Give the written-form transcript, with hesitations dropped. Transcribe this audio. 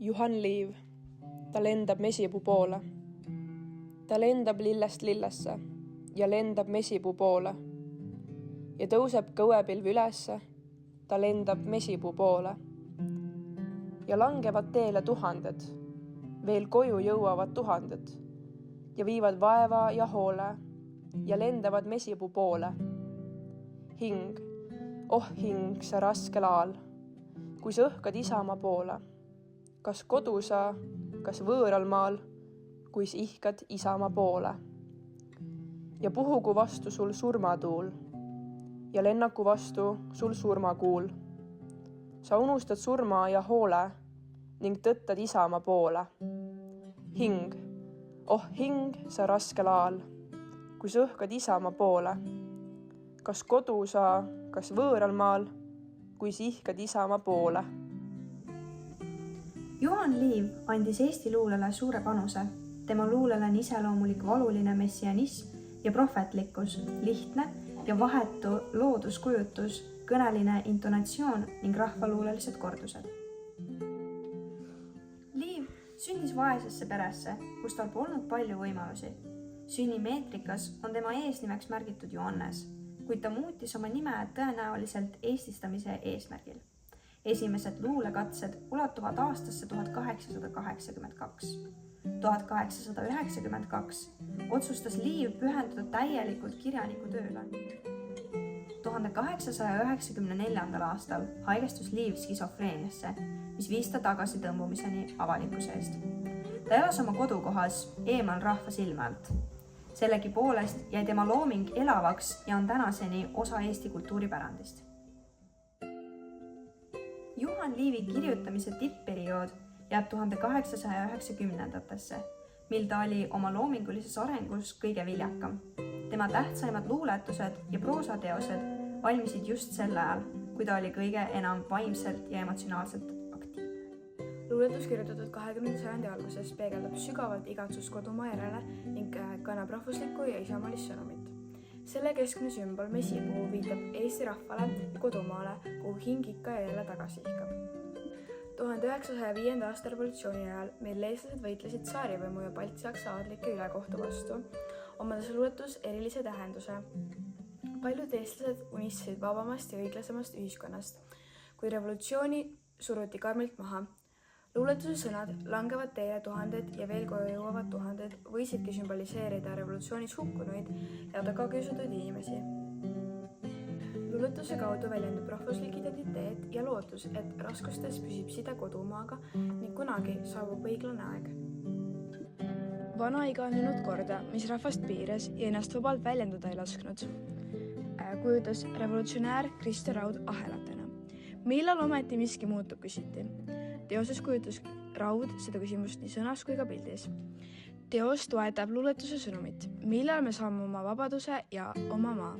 Juhan Liiv, ta lendab mesipuu poole. Ta lendab lillest lillesse ja lendab mesipuu poole. Ja tõuseb kõuepilv ülesse, ta lendab mesipuu poole. Ja langevad teele tuhanded, veel koju jõuavad tuhanded ja viivad vaeva ja hoole ja lendavad mesipuu poole. Hing, oh hing, sa raskel aal, kui sa õhkad isamaa poole. Kas kodu sa, kas võõral maal, kui sa ihkad isamaa poole. Ja puhugu vastu sul surmatuul ja lennaku vastu sul surmakuul. Sa unustad surma ja hoole ning tõttad isamaa poole. Hing, oh hing, sa raskel aal, kui sa õhkad isamaa poole. Kas kodu sa, kas võõral maal, kui sa ihkad isamaa poole. Juhan Liiv andis Eesti luulele suure panuse. Tema luulele on iseloomulik valuline messianism ja prohvetlikkus, lihtne ja vahetu looduskujutus, kõneline intonatsioon ning rahvaluulelised kordused. Liiv sündis vaesesse peresse, kus tal polnud palju võimalusi. Sünnimeetrikas on tema eesnimeks märgitud Johannes, kuid ta muutis oma nime tõenäoliselt eestistamise eesmärgil. Esimesed luulekatsed ulatuvad aastasse 1882. 1892 otsustas Liiv pühenduda täielikult kirjaniku tööle. 1894. aastal haigestus Liiv skisofreeniasse, mis viis ta tagasi tõmbumiseni avalikkuse eest. Ta elas oma kodukohas eemal rahva silme alt. Sellegipoolest jäi tema looming elavaks ja on tänaseni osa Eesti kultuuripärandist. Juhan Liivi kirjutamise tippperiood jääb 1890-ndatesse, mil ta oli oma loomingulises arengus kõige viljakam. Tema tähtsaimad luuletused ja proosateosed valmisid just sel ajal, kui ta oli kõige enam vaimselt ja emotsionaalselt aktiivne. Luuletus kirjutatud 20. sajandi alguses peegeldab sügavalt igatsust kodumaa järele ning kannab rahvuslikku ja isamaalist sõnumit. Selle keskne sümbol mesipuu viitab Eesti rahvale ja kodumaale, kuhu hing ikka ja jälle tagasi ihkab. 1905. aasta revolutsiooni ajal, mil eestlased võitlesid tsaarivõimu ja Balti-Saksa aadlike ülekohtu vastu, omadas luuletus erilise tähenduse. Paljud eestlased unistasid vabamast ja õiglasemast ühiskonnast, kui revolutsiooni suruti karmilt maha. Luuletuse sõnad langevad teele tuhanded ja veel koju jõuavad tuhanded võisidki sümboliseerida revolutsioonis hukkunuid ja tagakiusatud inimesi. Luuletuse kaudu väljendub rahvuslik identiteet ja lootus, et raskustes püsib side kodumaaga ning kunagi saabub õiglane aeg. Vana iganenud korda, mis rahvast piiras ja ennast vabalt väljendada ei lasknud, kujutas revolutsionäär Kristo Raud ahelatena. Millal ometi miski muutub, küsiti. Teoses kujutas Raud seda küsimust nii sõnas kui ka pildis. Teos toetab luuletuse sõnumit, millal me saame oma vabaduse ja oma maa.